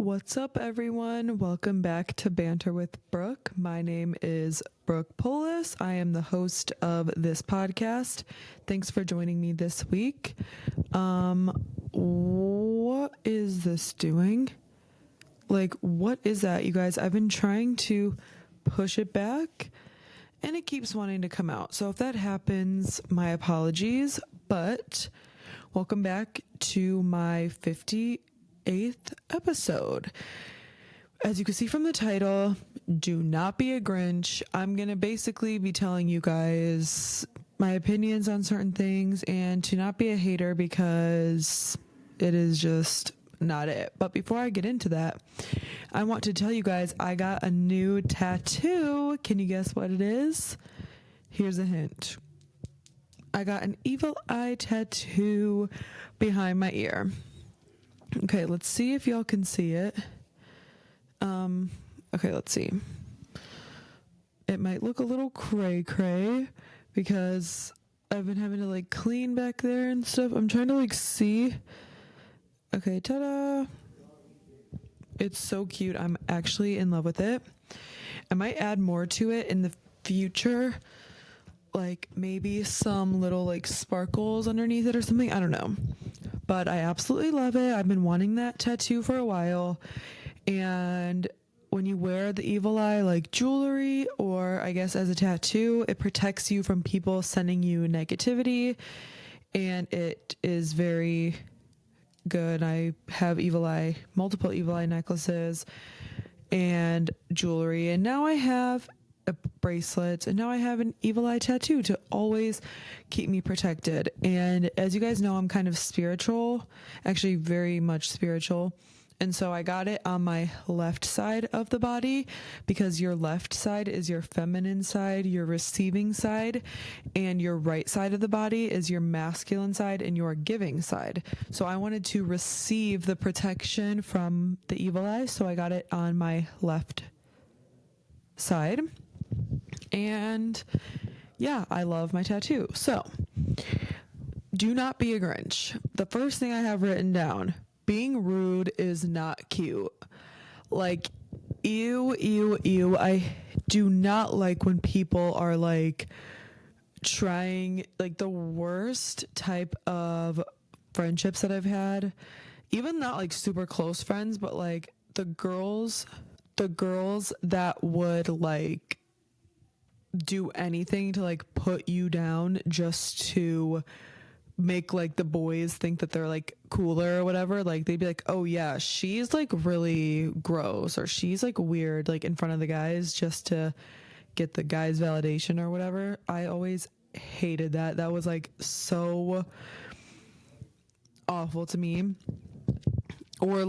What's up, everyone? Welcome back to Banter with Brooke. My name is Brooke Polis. I am the host of this podcast. Thanks for joining me this week. What is this doing? What is that, you guys? I've been trying to push it back and it keeps wanting to come out. So if that happens, my apologies, but welcome back to my 58th episode. As you can see from the title, do not be a Grinch. I'm going to basically be telling you guys my opinions on certain things and to not be a hater because it is just not it. But before I get into that, I want to tell you guys I got a new tattoo. Can you guess what it is? Here's a hint. I got an evil eye tattoo behind my ear. Okay, let's see if y'all can see it. Okay, let's see. It might look a little cray because I've been having to clean back there and stuff. I'm trying to see. Okay, ta-da. It's so cute. I'm actually in love with it. I might add more to it in the future. Maybe some little sparkles underneath it or something. I don't know. But I absolutely love it. I've been wanting that tattoo for a while. And when you wear the evil eye jewelry or I guess as a tattoo, it protects you from people sending you negativity. And it is very good. I have multiple evil eye necklaces and jewelry. And now I have a bracelet and now I have an evil eye tattoo to always keep me protected. And as you guys know, I'm kind of spiritual, actually very much spiritual. And so I got it on my left side of the body because your left side is your feminine side, your receiving side, and your right side of the body is your masculine side and your giving side. So I wanted to receive the protection from the evil eye. So I got it on my left side. And yeah, I love my tattoo. So do not be a Grinch. The first thing I have written down, being rude is not cute. Ew. I do not like when people are trying, the worst type of friendships that I've had, even not super close friends, but the girls that would do anything to put you down just to make the boys think that they're cooler or whatever. They'd be oh yeah, she's really gross or she's weird in front of the guys just to get the guys' validation or whatever. I always hated that. That was so awful to me. Or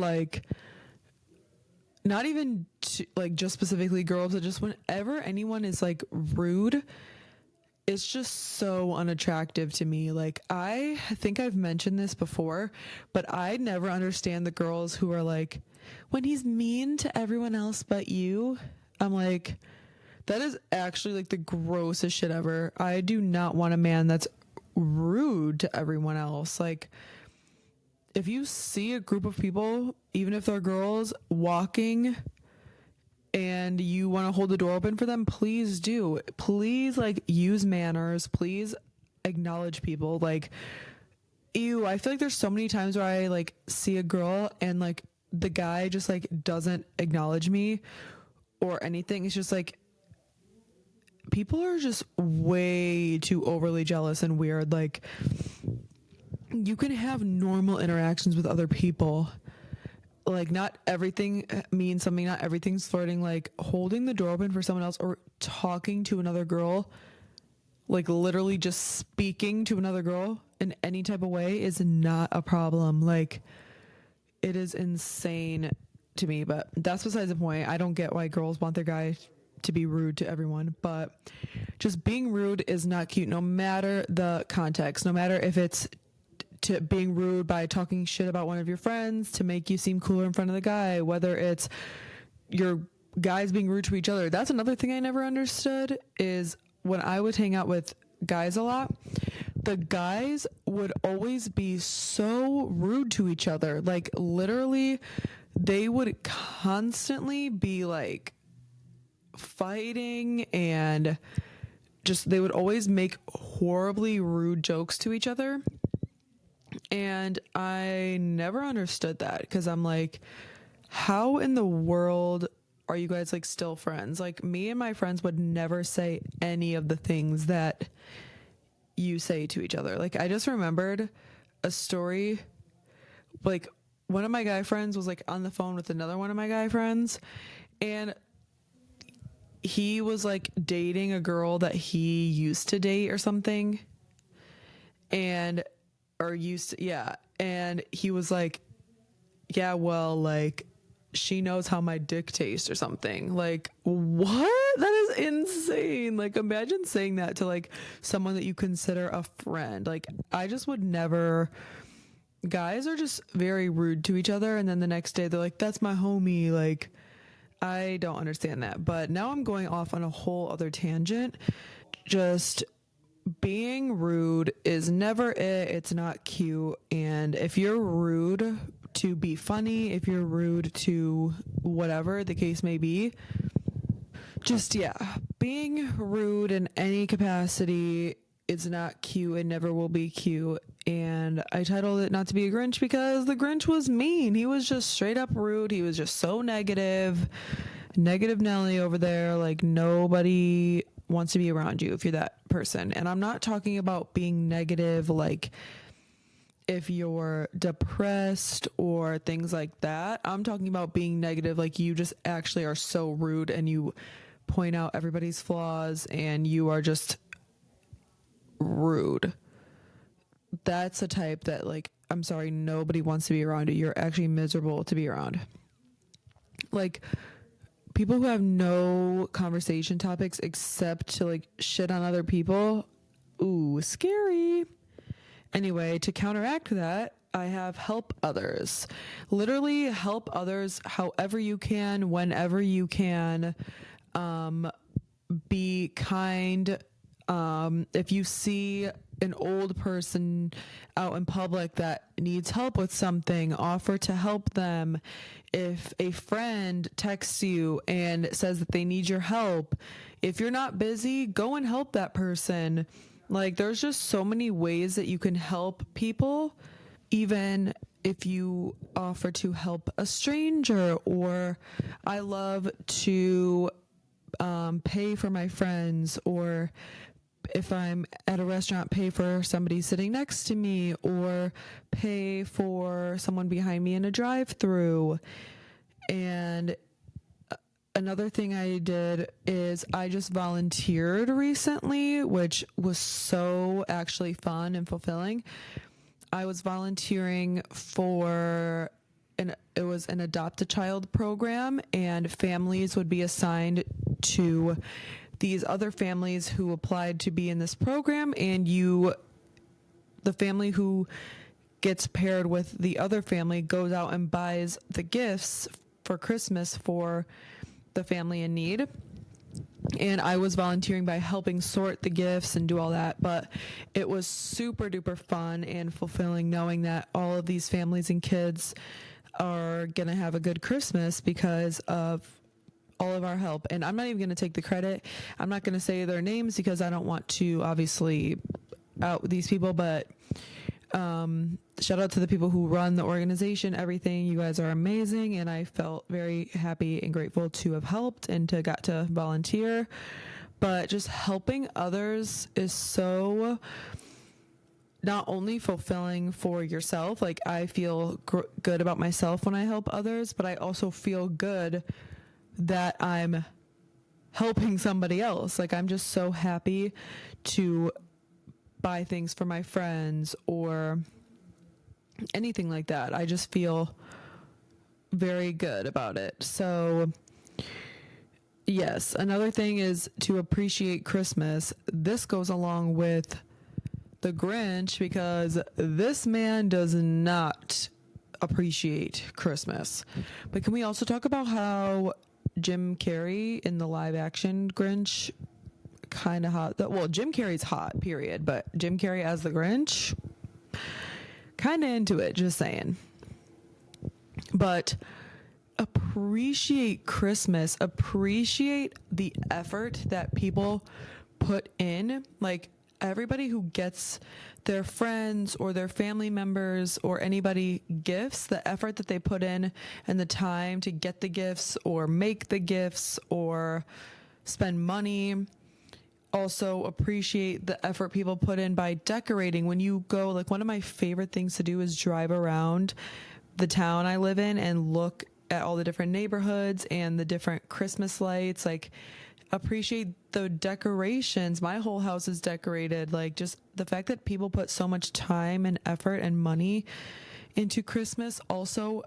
not even just specifically girls, but just whenever anyone is rude, it's just so unattractive to me. I think I've mentioned this before, but I never understand the girls who are when he's mean to everyone else but you. I'm that is actually the grossest shit ever. I do not want a man that's rude to everyone else. If you see a group of people, even if they're girls, walking and you want to hold the door open for them, please do. Please use manners. Please acknowledge people. Ew, I feel there's so many times where I see a girl and the guy just doesn't acknowledge me or anything. It's just people are just way too overly jealous and weird. You can have normal interactions with other people. Not everything means something. Not everything's flirting. Holding the door open for someone else or talking to another girl, literally just speaking to another girl in any type of way is not a problem. It is insane to me, but that's besides the point. I don't get why girls want their guy to be rude to everyone, but just being rude is not cute, no matter the context, no matter if it's to being rude by talking shit about one of your friends to make you seem cooler in front of the guy, whether it's your guys being rude to each other. That's another thing I never understood is when I would hang out with guys a lot, the guys would always be so rude to each other. Literally they would constantly be like fighting, and just they would always make horribly rude jokes to each other. And I never understood that, because I'm like, how in the world are you guys like still friends? Like, me and my friends would never say any of the things that you say to each other. Like, I just remembered a story. Like, one of my guy friends was like on the phone with another one of my guy friends, and he was like dating a girl that he used to date or something. And or used to, yeah. And he was like, yeah, well, like, she knows how my dick tastes or something. Like, what? That is insane. Like, imagine saying that to like someone that you consider a friend. Like, I just would never. Guys are just very rude to each other, and then the next day they're like, that's my homie. Like, I don't understand that. But now I'm going off on a whole other tangent. Just being rude is never it. It's not cute. And if you're rude to be funny, if you're rude to whatever the case may be, just, yeah, being rude in any capacity is not cute and never will be cute. And I titled it Not to Be a Grinch because the Grinch was mean. He was just straight up rude. He was just so negative Nelly over there. Like, nobody wants to be around you if you're that person. And I'm not talking about being negative like if you're depressed or things like that. I'm talking about being negative like you just actually are so rude and you point out everybody's flaws and you are just rude. That's a type that, like, I'm sorry, nobody wants to be around you. You're actually miserable to be around. Like, people who have no conversation topics except to like shit on other people. Ooh, scary. Anyway, to counteract that, I have help others. Literally help others however you can, whenever you can. Be kind. If you see an old person out in public that needs help with something, offer to help them. If a friend texts you and says that they need your help, if you're not busy, go and help that person. Like, there's just so many ways that you can help people, even if you offer to help a stranger. Or I love to pay for my friends, or if I'm at a restaurant, pay for somebody sitting next to me, or pay for someone behind me in a drive-through. And another thing I did is I just volunteered recently, which was so actually fun and fulfilling. I was volunteering for it was an Adopt a Child program, and families would be assigned to these other families who applied to be in this program, and the family who gets paired with the other family goes out and buys the gifts for Christmas for the family in need. And I was volunteering by helping sort the gifts and do all that, but it was super duper fun and fulfilling knowing that all of these families and kids are gonna have a good Christmas because of all of our help. And I'm not even going to take the credit. I'm not going to say their names because I don't want to obviously out these people, but shout out to the people who run the organization, everything. You guys are amazing, and I felt very happy and grateful to have helped and to got to volunteer. But just helping others is so not only fulfilling for yourself, like I feel good about myself when I help others, but I also feel good that I'm helping somebody else. Like, I'm just so happy to buy things for my friends or anything like that. I just feel very good about it. So yes, another thing is to appreciate Christmas. This goes along with the Grinch because this man does not appreciate Christmas. But can we also talk about how Jim Carrey in the live action Grinch kind of hot? Well, Jim Carrey's hot, period. But Jim Carrey as the Grinch, kind of into it, just saying. But appreciate Christmas, appreciate the effort that people put in. Like, everybody who gets their friends or their family members or anybody gifts, the effort that they put in and the time to get the gifts or make the gifts or spend money. Also appreciate the effort people put in by decorating. When you go, like, one of my favorite things to do is drive around the town I live in and look at all the different neighborhoods and the different Christmas lights. Like, appreciate the decorations. My whole house is decorated. Like, just the fact that people put so much time and effort and money into Christmas. Also,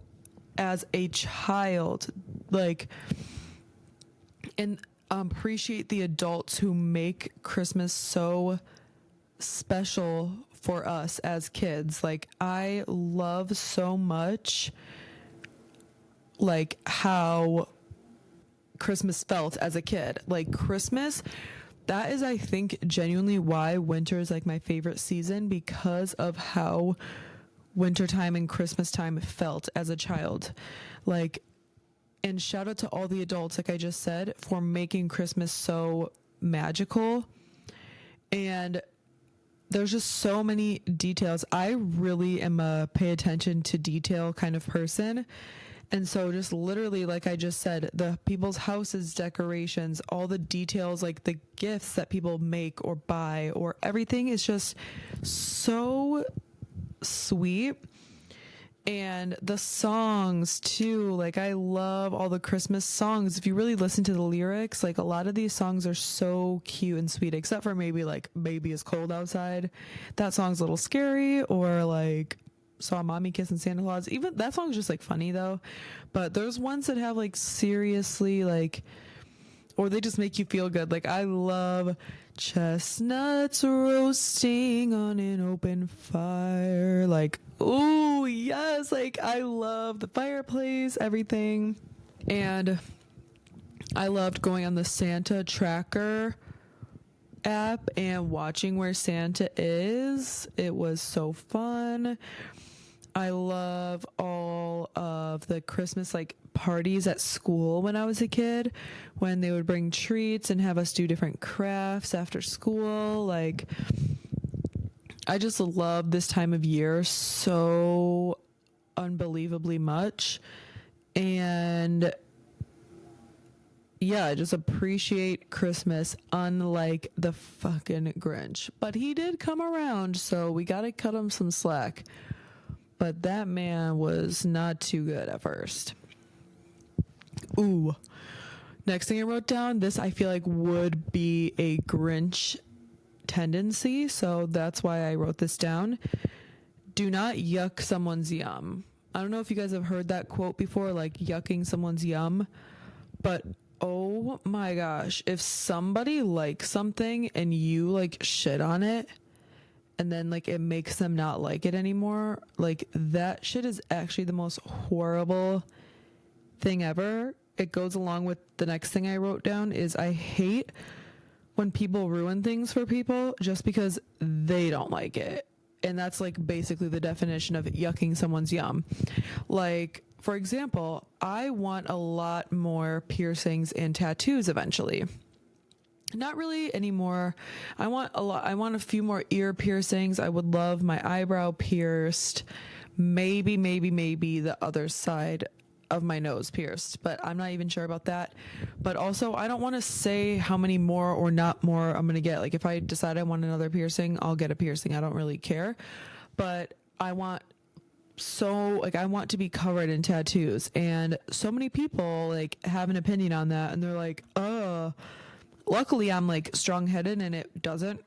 as a child, like, and appreciate the adults who make Christmas so special for us as kids. Like, I love so much, like, how Christmas felt as a kid. Like, Christmas, that is, I think, genuinely why winter is like my favorite season, because of how wintertime and Christmas time felt as a child. Like, and shout out to all the adults, like I just said, for making Christmas so magical. And there's just so many details. I really am a pay attention to detail kind of person. And so just literally, like I just said, the people's houses, decorations, all the details, like the gifts that people make or buy, or everything is just so sweet. And the songs too, like, I love all the Christmas songs. If you really listen to the lyrics, like, a lot of these songs are so cute and sweet, except for maybe like Baby Is Cold Outside. That song's a little scary. Or like Saw Mommy Kissing Santa Claus. Even that song's just like funny though. But there's ones that have like seriously, like, or they just make you feel good. Like, I love chestnuts roasting on an open fire. Like, oh yes, like, I love the fireplace, everything. And I loved going on the Santa tracker app and watching where Santa is. It was so fun. I love all of the Christmas, like, parties at school when I was a kid, when they would bring treats and have us do different crafts after school. Like, I just love this time of year so unbelievably much. And yeah, I just appreciate Christmas, unlike the fucking Grinch. But he did come around, so we gotta cut him some slack. But that man was not too good at first. Ooh. Next thing I wrote down, this I feel like would be a Grinch tendency, so that's why I wrote this down. Do not yuck someone's yum. I don't know if you guys have heard that quote before, like yucking someone's yum, but oh my gosh, if somebody likes something and you like shit on it, and then like it makes them not like it anymore, like, that shit is actually the most horrible thing ever. It goes along with the next thing I wrote down is I hate when people ruin things for people just because they don't like it. And that's like basically the definition of yucking someone's yum. Like, for example, I want a lot more piercings and tattoos eventually. Not really anymore. I want a few more ear piercings. I would love my eyebrow pierced. Maybe the other side of my nose pierced, but I'm not even sure about that. But also, I don't want to say how many more or not more I'm going to get. Like, if I decide I want another piercing, I'll get a piercing. I don't really care. But I want to be covered in tattoos. And so many people like have an opinion on that, and they're like, luckily I'm like strong-headed and it doesn't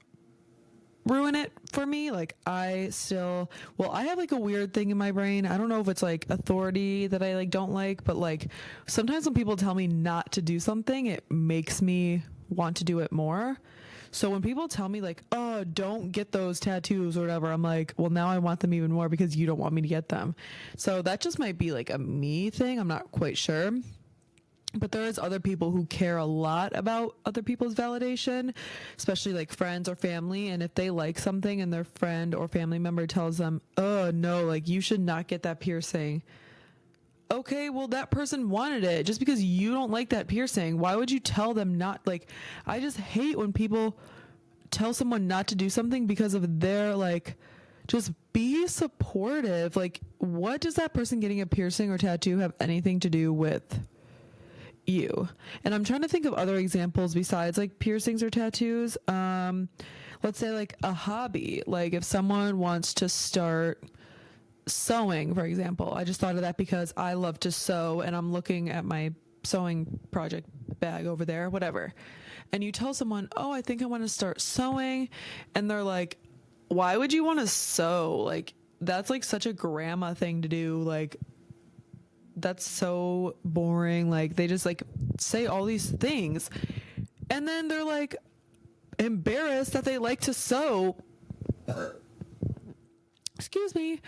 ruin it for me. Like, I have like a weird thing in my brain. I don't know if it's like authority that I like don't like, but like sometimes when people tell me not to do something, it makes me want to do it more. So when people tell me like, oh, don't get those tattoos or whatever, I'm like, well, now I want them even more because you don't want me to get them. So that just might be like a me thing. I'm not quite sure. But there is other people who care a lot about other people's validation, especially like friends or family. And if they like something and their friend or family member tells them, oh no, like you should not get that piercing. okay, well, that person wanted it. Just because you don't like that piercing, why would you tell them not? Like, I just hate when people tell someone not to do something because of their, like, just be supportive. Like, what does that person getting a piercing or tattoo have anything to do with you? And I'm trying to think of other examples besides like piercings or tattoos. Let's say like a hobby. Like if someone wants to start sewing, for example. I just thought of that because I love to sew and I'm looking at my sewing project bag over there, whatever. And you tell someone, oh, I think I want to start sewing. And they're like, why would you want to sew? Like, that's like such a grandma thing to do. Like, that's so boring. Like, they just like say all these things. And then they're like embarrassed that they like to sew. Excuse me.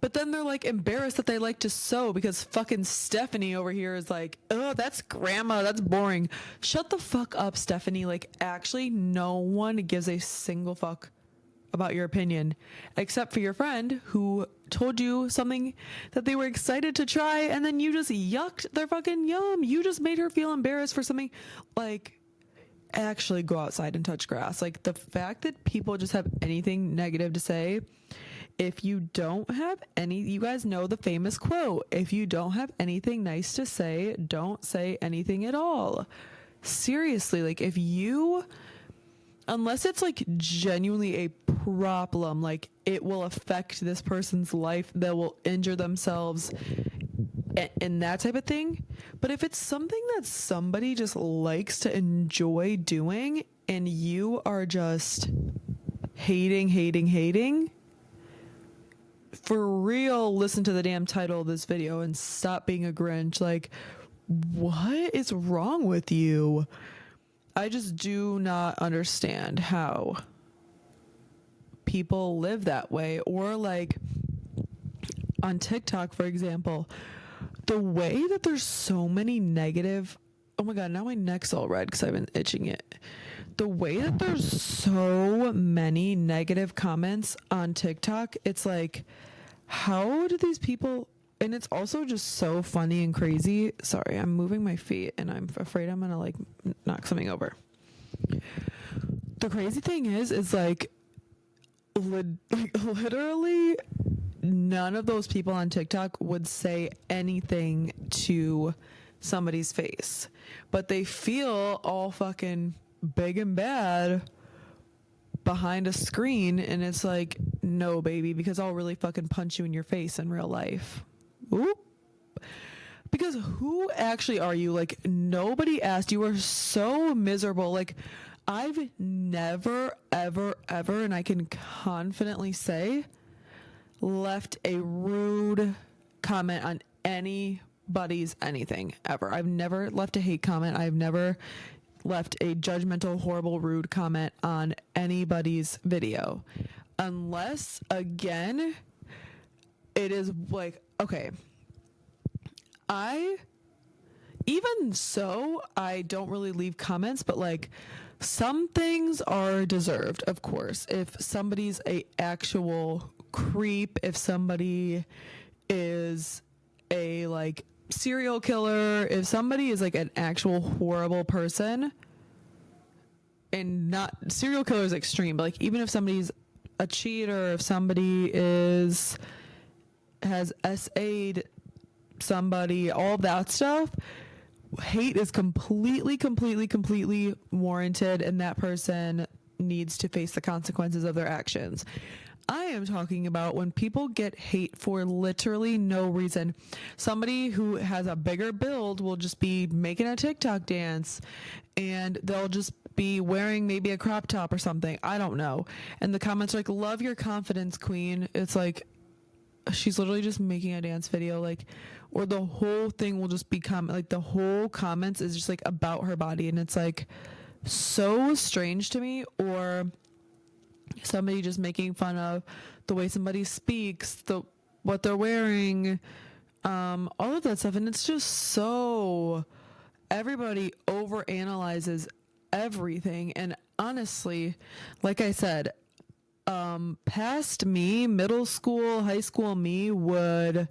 But then they're like embarrassed that they like to sew because fucking Stephanie over here is like, oh, that's grandma. That's boring. Shut the fuck up, Stephanie. Like, actually, no one gives a single fuck about your opinion except for your friend who told you something that they were excited to try and then you just yucked their fucking yum. You just made her feel embarrassed for something. Like, actually go outside and touch grass. Like, the fact that people just have anything negative to say. If you don't have any, you guys know the famous quote, if you don't have anything nice to say, don't say anything at all. Seriously, like, if you, unless it's like genuinely a problem, like it will affect this person's life, they will injure themselves and that type of thing. But if it's something that somebody just likes to enjoy doing and you are just hating, for real, listen to the damn title of this video and stop being a Grinch. Like, what is wrong with you? I just do not understand how people live that way. Or like on TikTok, for example, the way that there's so many negative, oh my God, now my neck's all red because I've been itching it. The way that there's so many negative comments on TikTok, it's like, how do these people, and it's also just so funny and crazy. Sorry, I'm moving my feet and I'm afraid I'm gonna like knock something over. The crazy thing is like literally none of those people on TikTok would say anything to somebody's face, but they feel all fucking big and bad behind a screen, and it's like, no, baby, because I'll really fucking punch you in your face in real life. Oop. Because who actually are you? Like, nobody asked. You are so miserable. Like, I've never, ever, and I can confidently say, left a rude comment on anybody's anything ever. I've never left a hate comment. I've never left a judgmental, horrible, rude comment on anybody's video. Unless, again, it is like, okay, I don't really leave comments, but like some things are deserved, of course. If somebody's a actual creep, if somebody is a like serial killer, if somebody is like an actual horrible person, and not serial killer is extreme, but like even if somebody's a cheater, if somebody has SA'd somebody, all that stuff, hate is completely warranted, and that person needs to face the consequences of their actions. I am talking about when people get hate for literally no reason. Somebody who has a bigger build will just be making a TikTok dance and they'll just be wearing maybe a crop top or something. I don't know. And the comments are like, love your confidence, queen. It's like, she's literally just making a dance video, like, or the whole thing will just become like the whole comments is just like about her body, and it's like so strange to me. Or somebody just making fun of the way somebody speaks, what they're wearing, all of that stuff, and it's just so, everybody overanalyzes everything. And honestly, like I said, past me, middle school, high school me would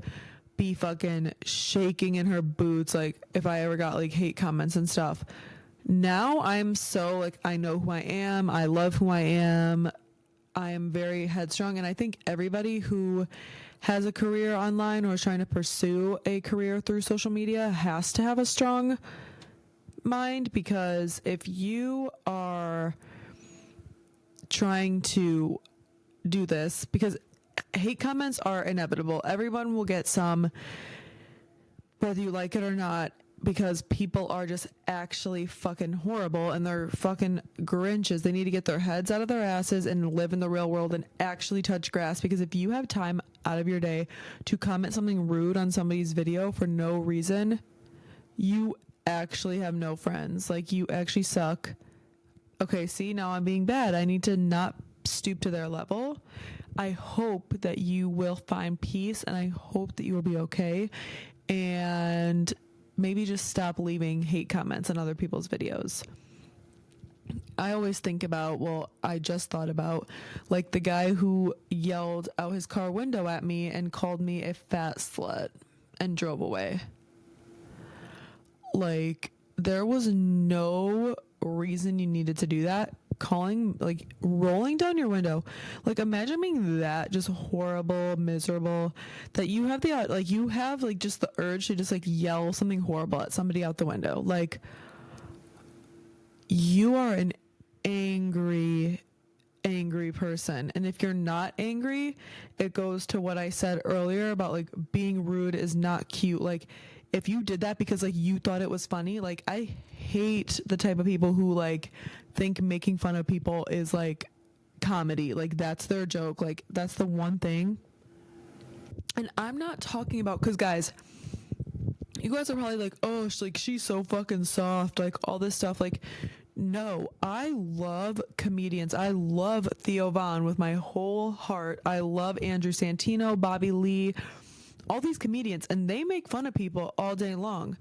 be fucking shaking in her boots, like if I ever got like hate comments and stuff. Now I'm so like, I know who I am, I love who I am, I am very headstrong, and I think everybody who has a career online or is trying to pursue a career through social media has to have a strong mind, because if you are trying to do this, because hate comments are inevitable, everyone will get some, whether you like it or not, because people are just actually fucking horrible and they're fucking Grinches. They need to get their heads out of their asses and live in the real world and actually touch grass, because if you have time out of your day to comment something rude on somebody's video for no reason, you actually have no friends. Like, you actually suck. Okay, see, now I'm being bad. I need to not stoop to their level. I hope that you will find peace, and I hope that you will be okay, and maybe just stop leaving hate comments on other people's videos. I always think about, well, I just thought about like the guy who yelled out his car window at me and called me a fat slut and drove away. Like, there was no reason you needed to do that. Calling, like, rolling down your window. Like, imagine being that just horrible, miserable, that you have the, like, you have, like, just the urge to just, like, yell something horrible at somebody out the window. Like, you are an angry person. And if you're not angry, it goes to what I said earlier about, like, being rude is not cute. Like, if you did that because like you thought it was funny, like, I hate the type of people who like think making fun of people is like comedy. Like, that's their joke. Like, that's the one thing. And I'm not talking about, because guys, you guys are probably like, oh, she's so fucking soft, like all this stuff. Like, no, I love comedians. I love Theo Von with my whole heart. I love Andrew Santino, Bobby Lee, all these comedians, and they make fun of people all day long,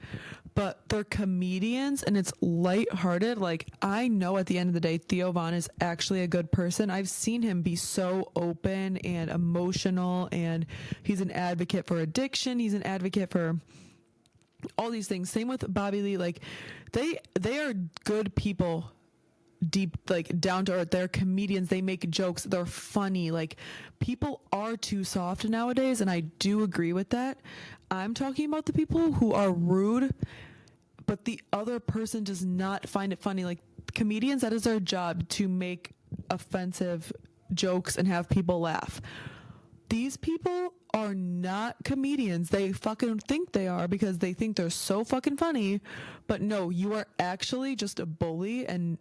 but they're comedians and it's lighthearted. Like, I know at the end of the day, Theo Von is actually a good person. I've seen him be so open and emotional, and he's an advocate for addiction. He's an advocate for all these things. Same with Bobby Lee. Like, they are good people, deep, like down to earth. They're comedians. They make jokes. They're funny. Like, people are too soft nowadays, and I do agree with that. I'm talking about the people who are rude, but the other person does not find it funny. Like, comedians, that is their job, to make offensive jokes and have people laugh. These people are not comedians. They fucking think they are because they think they're so fucking funny. But no, you are actually just a bully, and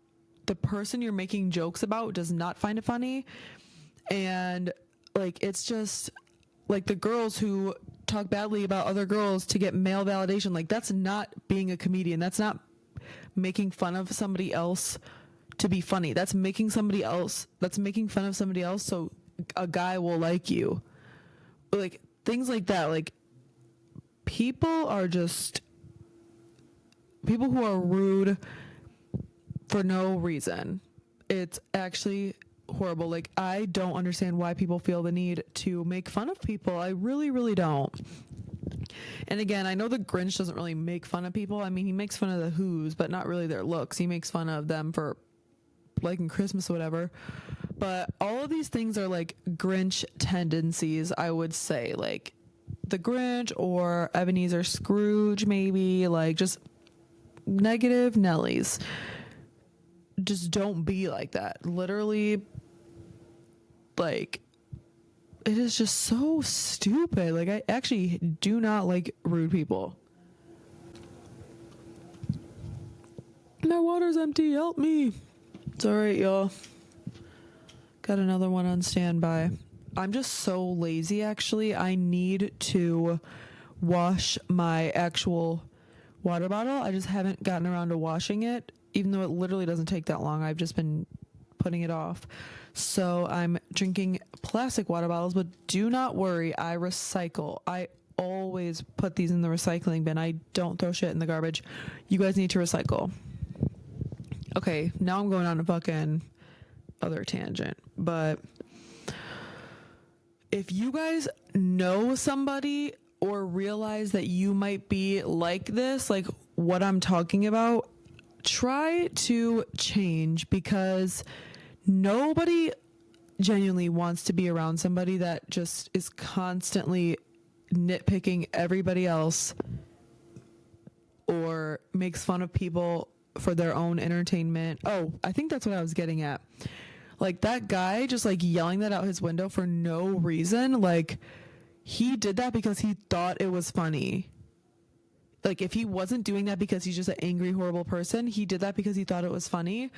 the person you're making jokes about does not find it funny. And like, it's just like the girls who talk badly about other girls to get male validation. Like, that's not being a comedian. That's not making fun of somebody else to be funny. That's making somebody else, that's making fun of somebody else so a guy will like you. Like, things like that. Like, people are just people who are rude for no reason. It's actually horrible. Like, I don't understand why people feel the need to make fun of people. I really, really don't. And again, I know the Grinch doesn't really make fun of people. I mean, he makes fun of the Who's, but not really their looks. He makes fun of them for liking Christmas or whatever. But all of these things are like Grinch tendencies, I would say. Like, the Grinch or Ebenezer Scrooge, maybe, like, just negative Nellies. Just don't be like that. Literally, like, it is just so stupid. Like, I actually do not like rude people. My water's empty. Help me. It's all right, y'all. Got another one on standby. I'm just so lazy, actually. I need to wash my actual water bottle. I just haven't gotten around to washing it, even though it literally doesn't take that long. I've just been putting it off. So I'm drinking plastic water bottles, but do not worry, I recycle. I always put these in the recycling bin. I don't throw shit in the garbage. You guys need to recycle. Okay, now I'm going on a fucking other tangent, but if you guys know somebody or realize that you might be like this, like what I'm talking about, try to change, because nobody genuinely wants to be around somebody that just is constantly nitpicking everybody else or makes fun of people for their own entertainment. Oh, I think that's what I was getting at. Like that guy just like yelling that out his window for no reason. Like he did that because he thought it was funny. Like if he wasn't doing that because he's just an angry, horrible person, he did that because he thought it was funny.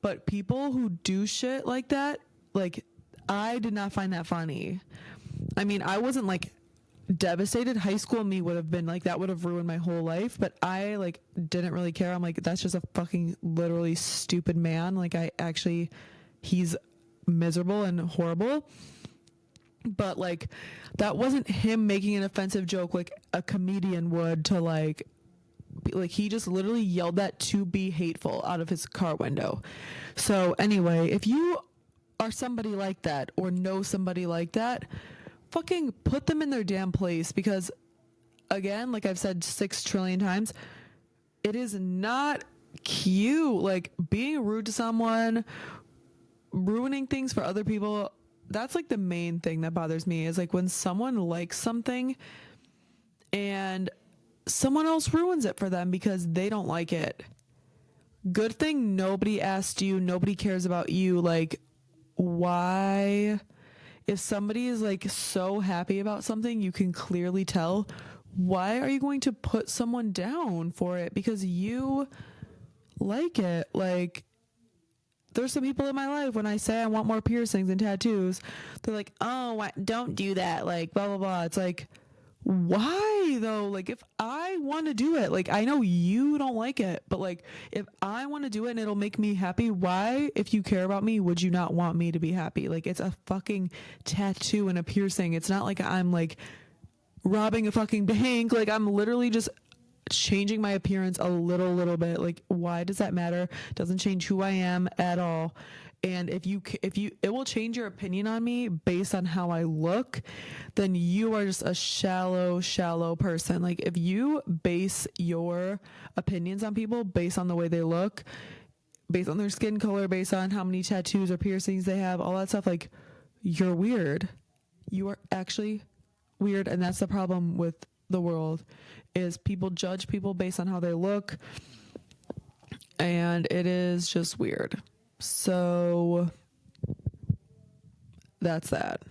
But people who do shit like that, like I did not find that funny. I mean, I wasn't like devastated. High school me would have been like, that would have ruined my whole life, but I like didn't really care. I'm like, that's just a fucking literally stupid man. Like he's miserable and horrible. But like that wasn't him making an offensive joke like a comedian would to like he just literally yelled that to be hateful out of his car window. So anyway, if you are somebody like that or know somebody like that, fucking put them in their damn place, because again, like I've said 6 trillion times, it is not cute. Like being rude to someone, ruining things for other people, that's like the main thing that bothers me, is like when someone likes something and someone else ruins it for them because they don't like it. Good thing nobody asked you, nobody cares about you. Like why, if somebody is like so happy about something, you can clearly tell, why are you going to put someone down for it because you like it? Like there's some people in my life, when I say I want more piercings and tattoos, they're like, oh, don't do that, like blah blah blah. It's like, why though? Like if I want to do it, like I know you don't like it, but like if I want to do it and it'll make me happy, why, if you care about me, would you not want me to be happy? Like it's a fucking tattoo and a piercing. It's not like I'm like robbing a fucking bank. Like I'm literally just changing my appearance a little bit. Like why does that matter? Doesn't change who I am at all. And if you it will change your opinion on me based on how I look, then you are just a shallow person. Like if you base your opinions on people based on the way they look, based on their skin color, based on how many tattoos or piercings they have, all that stuff, like you're weird. You are actually weird. And that's the problem with the world, is people judge people based on how they look, and it is just weird. So that's that.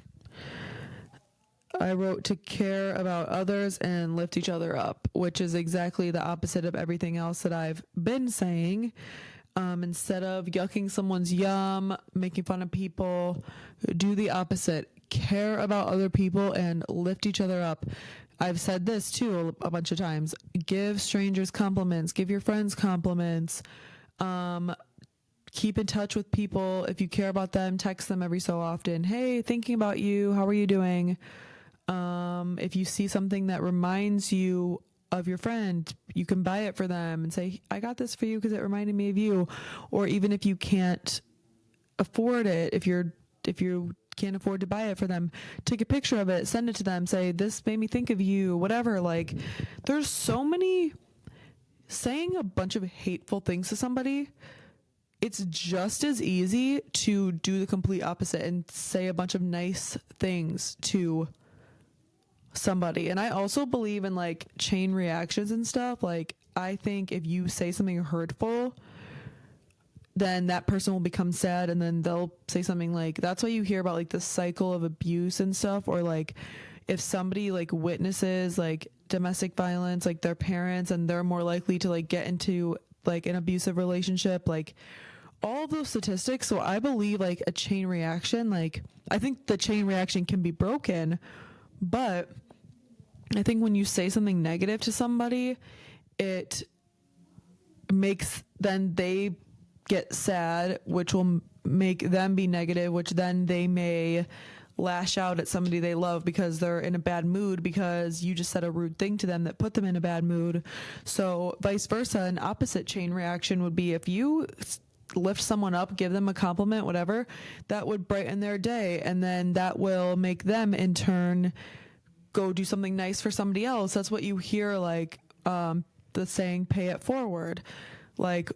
I wrote to care about others and lift each other up, which is exactly the opposite of everything else that I've been saying. Instead of yucking someone's yum, making fun of people, do the opposite. Care about other people and lift each other up. I've said this too a bunch of times. Give strangers compliments. Give your friends compliments. Keep in touch with people. If you care about them, text them every so often. Hey, thinking about you. How are you doing? If you see something that reminds you of your friend, you can buy it for them and say, I got this for you because it reminded me of you. Or even if you can't afford it, if you can't afford to buy it for them, take a picture of it, send it to them, say, this made me think of you, whatever. Like there's so many, saying a bunch of hateful things to somebody, it's just as easy to do the complete opposite and say a bunch of nice things to somebody. And I also believe in like chain reactions and stuff. Like I think if you say something hurtful, then that person will become sad, and then they'll say something like, that's why you hear about like the cycle of abuse and stuff. Or like if somebody like witnesses like domestic violence, like their parents, and they're more likely to like get into like an abusive relationship, like all of those statistics. So I believe like a chain reaction, like I think the chain reaction can be broken, but I think when you say something negative to somebody, it makes, then they get sad, which will make them be negative, which then they may lash out at somebody they love because they're in a bad mood because you just said a rude thing to them that put them in a bad mood. So vice versa, an opposite chain reaction would be if you lift someone up, give them a compliment, whatever, that would brighten their day, and then that will make them in turn go do something nice for somebody else. That's what you hear, like, the saying, pay it forward. Like,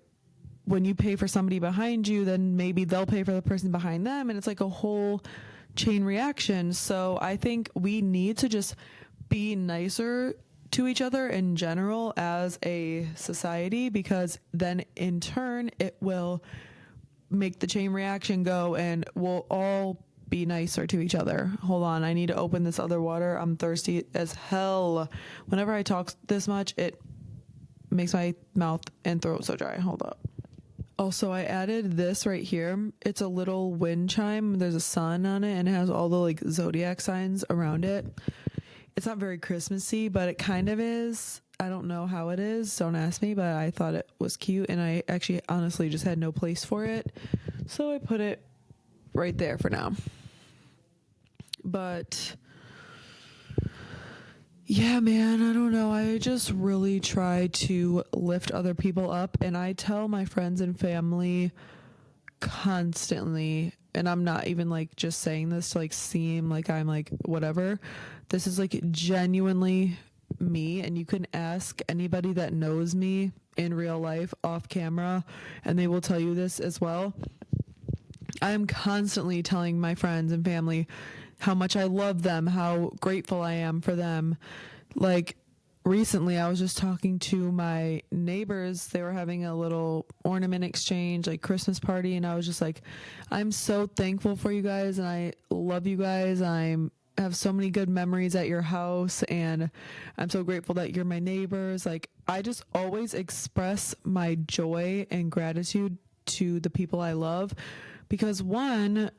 when you pay for somebody behind you, then maybe they'll pay for the person behind them. And it's like a whole chain reaction. So I think we need to just be nicer to each other in general as a society, because then in turn it will make the chain reaction go and we'll all be nicer to each other. Hold on, I need to open this other water. I'm thirsty as hell. Whenever I talk this much, it makes my mouth and throat so dry. Hold up. Also, I added this right here. It's a little wind chime. There's a sun on it and it has all the like zodiac signs around it. It's not very Christmassy, but it kind of is. I don't know how it is. Don't ask me, but I thought it was cute and I actually honestly just had no place for it. So I put it right there for now. But yeah, man, I don't know. I just really try to lift other people up, and I tell my friends and family constantly, and I'm not even like just saying this to like seem like I'm like whatever. This is like genuinely me, and you can ask anybody that knows me in real life off camera and they will tell you this as well. I'm constantly telling my friends and family how much I love them, how grateful I am for them. Like recently I was just talking to my neighbors. They were having a little ornament exchange, like Christmas party, and I was just like, I'm so thankful for you guys and I love you guys. I have so many good memories at your house and I'm so grateful that you're my neighbors. Like I just always express my joy and gratitude to the people I love, because one,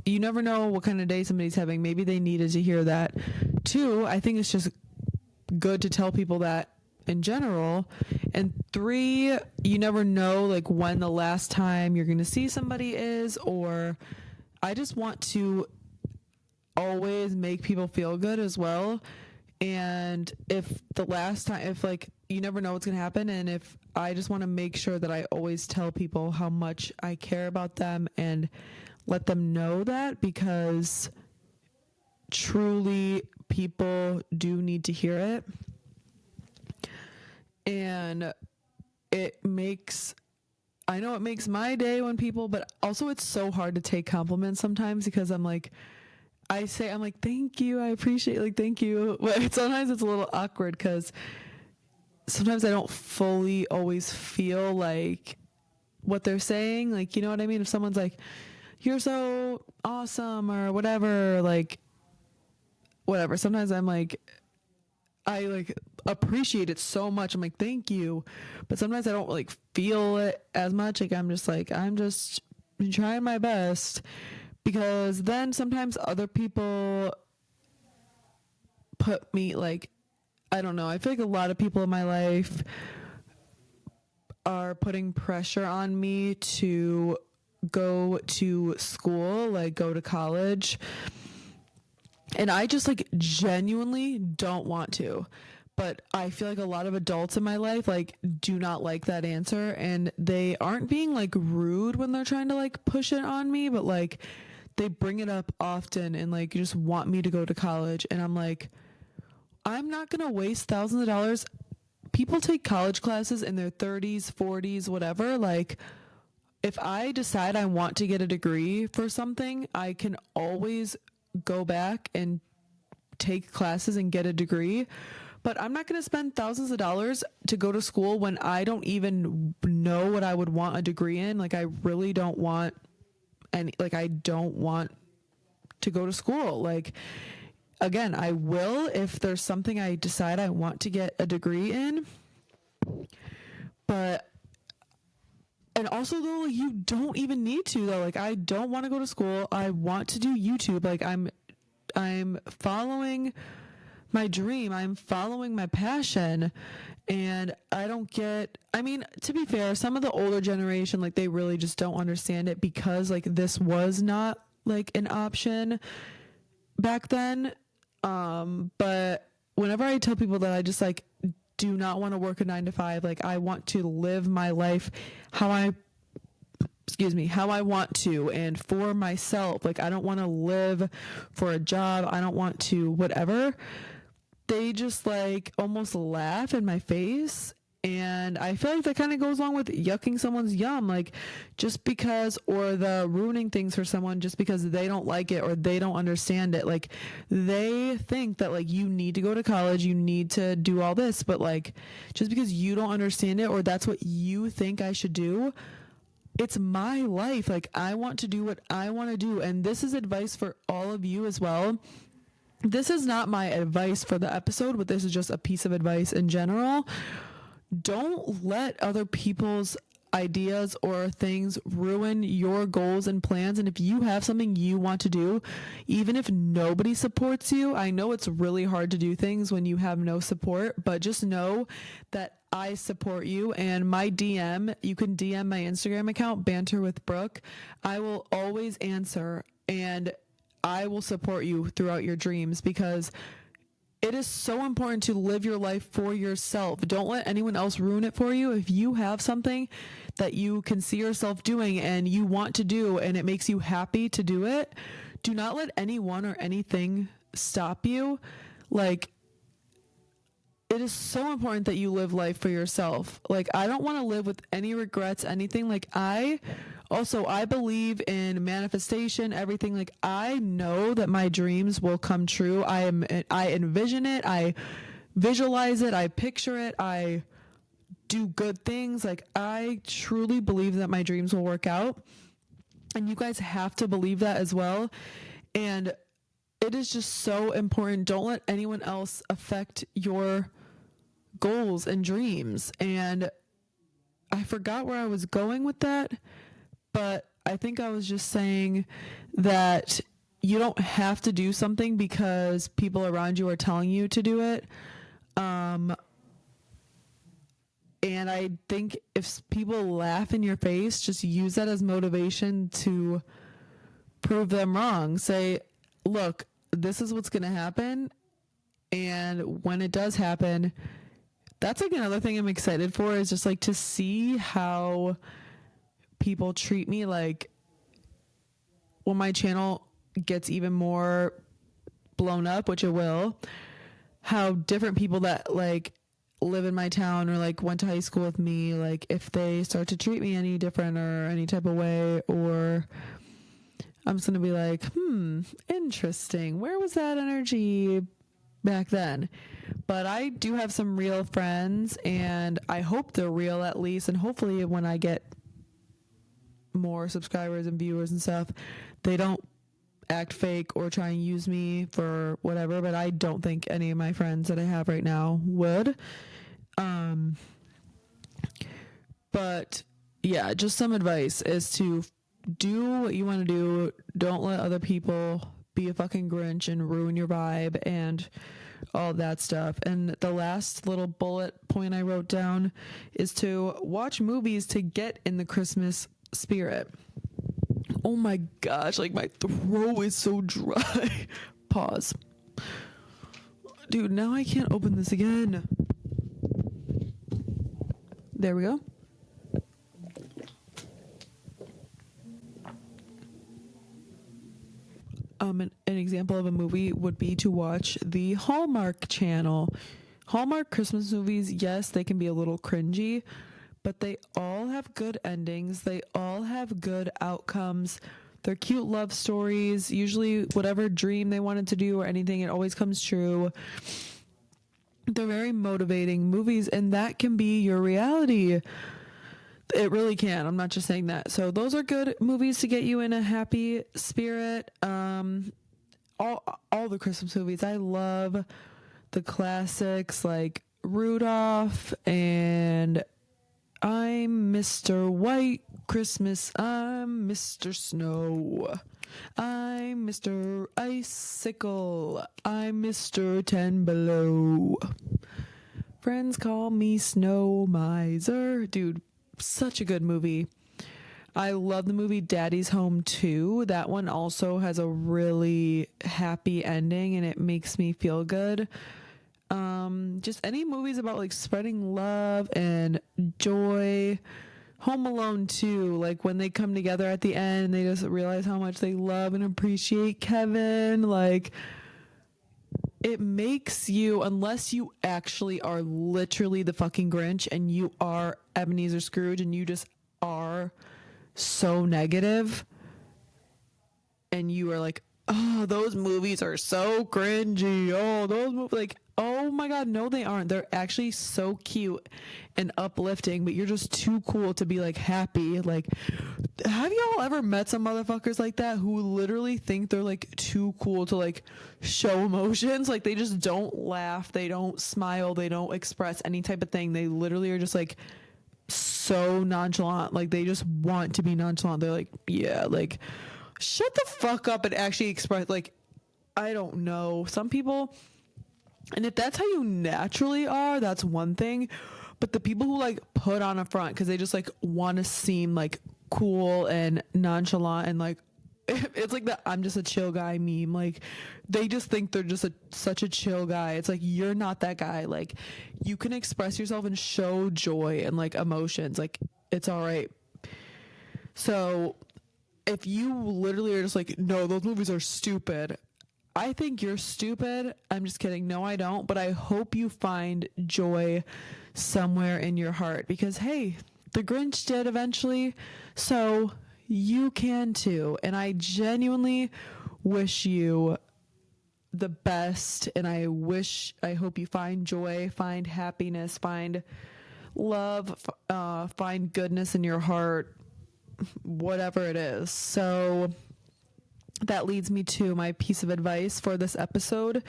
you never know what kind of day somebody's having. Maybe they needed to hear that. Two, I think it's just good to tell people that in general. And three, you never know like when the last time you're going to see somebody is, or I just want to always make people feel good as well. And if the last time, if like, you never know what's going to happen. And if I just want to make sure that I always tell people how much I care about them and let them know that, because truly people do need to hear it. And I know it makes my day when people, but also it's so hard to take compliments sometimes, because I'm like, thank you, I appreciate it, like, thank you. But sometimes it's a little awkward because sometimes I don't fully always feel like what they're saying. Like, you know what I mean? If someone's like, you're so awesome or whatever, like, whatever. Sometimes I'm like, I like appreciate it so much. I'm like, thank you. But sometimes I don't like feel it as much. Like, I'm just trying my best, because then sometimes other people put me like, I don't know. I feel like a lot of people in my life are putting pressure on me to go to school, like go to college. And I just like genuinely don't want to. But I feel like a lot of adults in my life like do not like that answer, and they aren't being like rude when they're trying to like push it on me, but like they bring it up often and like just want me to go to college. And I'm like, I'm not going to waste thousands of dollars. People take college classes in their 30s, 40s, whatever. Like, if I decide I want to get a degree for something, I can always go back and take classes and get a degree. But I'm not going to spend thousands of dollars to go to school when I don't even know what I would want a degree in. Like, I really don't want I don't want to go to school. Like, again, I will if there's something I decide I want to get a degree in. But, and also though, like, you don't even need to though. Like, I don't want to go to school. I want to do YouTube. Like, I'm following my dream. I'm following my passion. And to be fair, some of the older generation, like, they really just don't understand it, because like this was not like an option back then. But whenever I tell people that I just like do not want to work a 9 to 5, like I want to live my life how I excuse me, how I want to and for myself. Like, I don't want to live for a job. I don't want to whatever. They just like almost laugh in my face. And I feel like that kind of goes along with yucking someone's yum, like just because, or the ruining things for someone just because they don't like it or they don't understand it. Like they think that like you need to go to college, you need to do all this, but like just because you don't understand it or that's what you think I should do, it's my life. Like I want to do what I want to do. And this is advice for all of you as well. This is not my advice for the episode, but this is just a piece of advice in general. Don't let other people's ideas or things ruin your goals and plans. And if you have something you want to do, even if nobody supports you, I know it's really hard to do things when you have no support, but just know that I support you. And my DM, you can DM my Instagram account, Banter with Brooke. I will always answer and I will support you throughout your dreams, because it is so important to live your life for yourself. Don't let anyone else ruin it for you. If you have something that you can see yourself doing and you want to do and it makes you happy to do it, do not let anyone or anything stop you. Like, it is so important that you live life for yourself. Like, I don't want to live with any regrets, anything. Like, I believe in manifestation, everything. Like, I know that my dreams will come true. I envision it. I visualize it. I picture it. I do good things. Like, I truly believe that my dreams will work out. And you guys have to believe that as well. And it is just so important. Don't let anyone else affect your goals and dreams. And I forgot where I was going with that, but I think I was just saying that you don't have to do something because people around you are telling you to do it. And I think if people laugh in your face, just use that as motivation to prove them wrong. Say, look, this is what's going to happen. And when it does happen, that's like another thing I'm excited for, is just like to see how people treat me. Like when my channel gets even more blown up, which it will, how different people that like live in my town or like went to high school with me, like if they start to treat me any different or any type of way, or I'm just gonna be like, interesting, where was that energy back then? But I do have some real friends, and I hope they're real at least, and hopefully when I get more subscribers and viewers and stuff, they don't act fake or try and use me for whatever. But I don't think any of my friends that I have right now would. But yeah, just some advice is to do what you want to do. Don't let other people be a fucking Grinch and ruin your vibe and all that stuff. And the last little bullet point I wrote down is to watch movies to get in the Christmas spirit. Oh my gosh, like my throat is so dry. Pause. Dude, now I can't open this again. There we go. An example of a movie would be to watch the Hallmark Channel. Hallmark Christmas movies, yes, they can be a little cringy, but they all have good endings. They all have good outcomes. They're cute love stories. Usually whatever dream they wanted to do or anything, it always comes true. They're very motivating movies, and that can be your reality. It really can. I'm not just saying that. So those are good movies to get you in a happy spirit. All the Christmas movies. I love the classics like Rudolph and I'm Mr. White Christmas, I'm Mr. Snow, I'm Mr. Icicle, I'm Mr. 10 Below. Friends call me Snow Miser. Dude, such a good movie. I love the movie Daddy's Home 2. That one also has a really happy ending and it makes me feel good. Just any movies about like spreading love and joy Home Alone 2, like when they come together at the end and they just realize how much they love and appreciate Kevin. Like, it makes you, unless you actually are literally the fucking Grinch and you are Ebenezer Scrooge and you just are so negative and you are like, oh, those movies are so cringy. Oh, those movies, like, oh my God, no, they aren't. They're actually so cute and uplifting, but you're just too cool to be like happy. Like, have y'all ever met some motherfuckers like that who literally think they're like too cool to like show emotions? Like, they just don't laugh, they don't smile, they don't express any type of thing. They literally are just like so nonchalant. Like, they just want to be nonchalant. They're like, yeah, like, shut the fuck up and actually express. Like, I don't know, some people, and if that's how you naturally are, that's one thing. But the people who like put on a front because they just like want to seem like cool and nonchalant and like, it's like the I'm just a chill guy meme. Like, they just think they're just such a chill guy. It's like, you're not that guy. Like, you can express yourself and show joy and like emotions. Like, it's all right. So if you literally are just like, no, those movies are stupid, I think you're stupid. I'm just kidding. No, I don't. But I hope you find joy somewhere in your heart because, hey, the Grinch did eventually. So you can too. And I genuinely wish you the best. And I hope you find joy, find happiness, find love, find goodness in your heart, whatever it is. So that leads me to my piece of advice for this episode.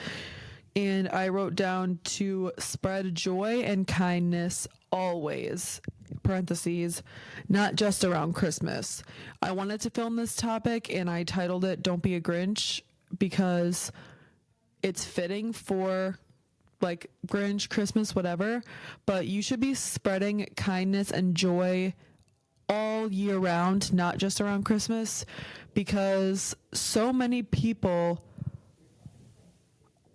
And I wrote down to spread joy and kindness always, parentheses, not just around Christmas. I wanted to film this topic and I titled it Don't Be a Grinch because it's fitting for like Grinch, Christmas, whatever. But you should be spreading kindness and joy all year round, not just around Christmas, because so many people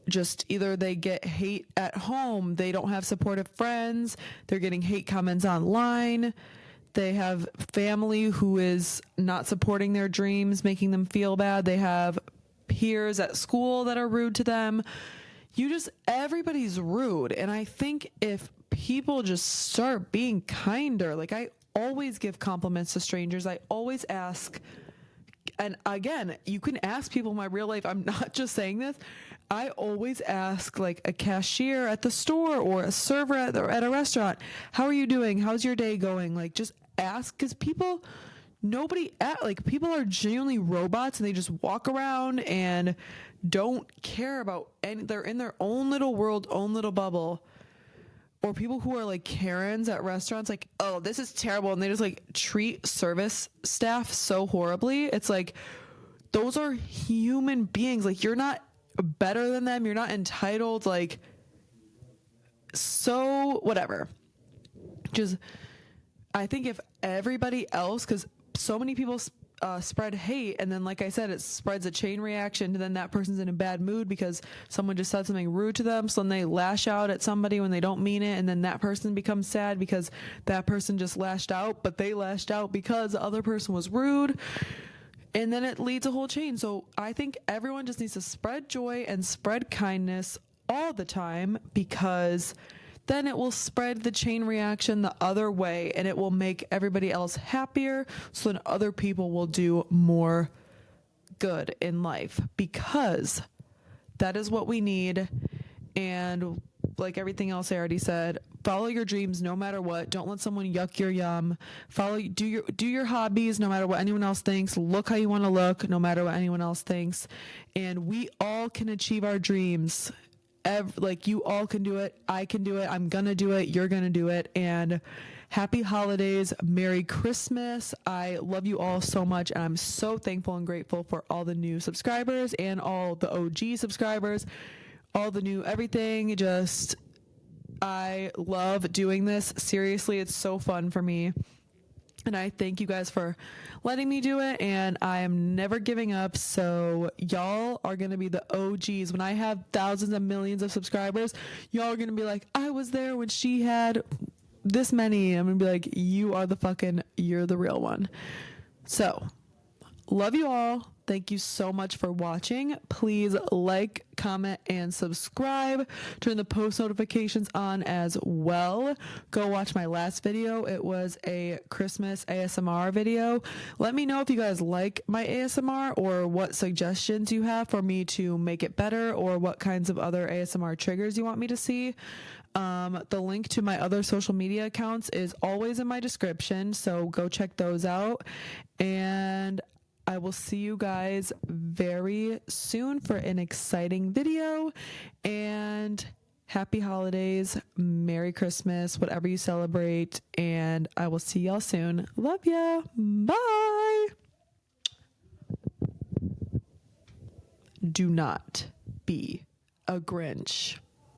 just either they get hate at home, they don't have supportive friends, they're getting hate comments online, they have family who is not supporting their dreams, making them feel bad, they have peers at school that are rude to them. Everybody's rude. And I think if people just start being kinder, like, I always give compliments to strangers. I always ask, and again, you can ask people in my real life. I'm not just saying this. I always ask like a cashier at the store or a server at a restaurant, how are you doing? How's your day going? Like, just ask, because people are genuinely robots and they just walk around and don't care about any, they're in their own little world, own little bubble. Or people who are like Karens at restaurants, like, oh, this is terrible. And they just like treat service staff so horribly. It's like, those are human beings. Like, you're not better than them. You're not entitled. Like, so whatever. Just, I think if everybody else, because so many people spread hate, and then like I said, it spreads a chain reaction, and then that person's in a bad mood because someone just said something rude to them, so then they lash out at somebody when they don't mean it, and then that person becomes sad because that person just lashed out, but they lashed out because the other person was rude, and then it leads a whole chain. So I think everyone just needs to spread joy and spread kindness all the time, because then it will spread the chain reaction the other way and it will make everybody else happier, so then other people will do more good in life, because that is what we need. And like everything else I already said, follow your dreams no matter what. Don't let someone yuck your yum. Do your hobbies no matter what anyone else thinks. Look how you want to look no matter what anyone else thinks. And we all can achieve our dreams. Like, you all can do it. I can do it. I'm gonna do it. You're gonna do it. And happy holidays. Merry Christmas. I love you all so much, and I'm so thankful and grateful for all the new subscribers and all the OG subscribers, all the new everything. Just, I love doing this. Seriously, it's so fun for me. And I thank you guys for letting me do it, and I am never giving up. So y'all are going to be the OGs. When I have thousands and millions of subscribers, y'all are going to be like, I was there when she had this many, I'm gonna be like, you're the real one. So love you all. Thank you so much for watching. Please like, comment, and subscribe. Turn the post notifications on as well. Go watch my last video. It was a Christmas ASMR video. Let me know if you guys like my ASMR or what suggestions you have for me to make it better, or what kinds of other ASMR triggers you want me to see. The link to my other social media accounts is always in my description, so go check those out. And I will see you guys very soon for an exciting video. And happy holidays, Merry Christmas, whatever you celebrate. And I will see y'all soon. Love ya. Bye. Do not be a Grinch.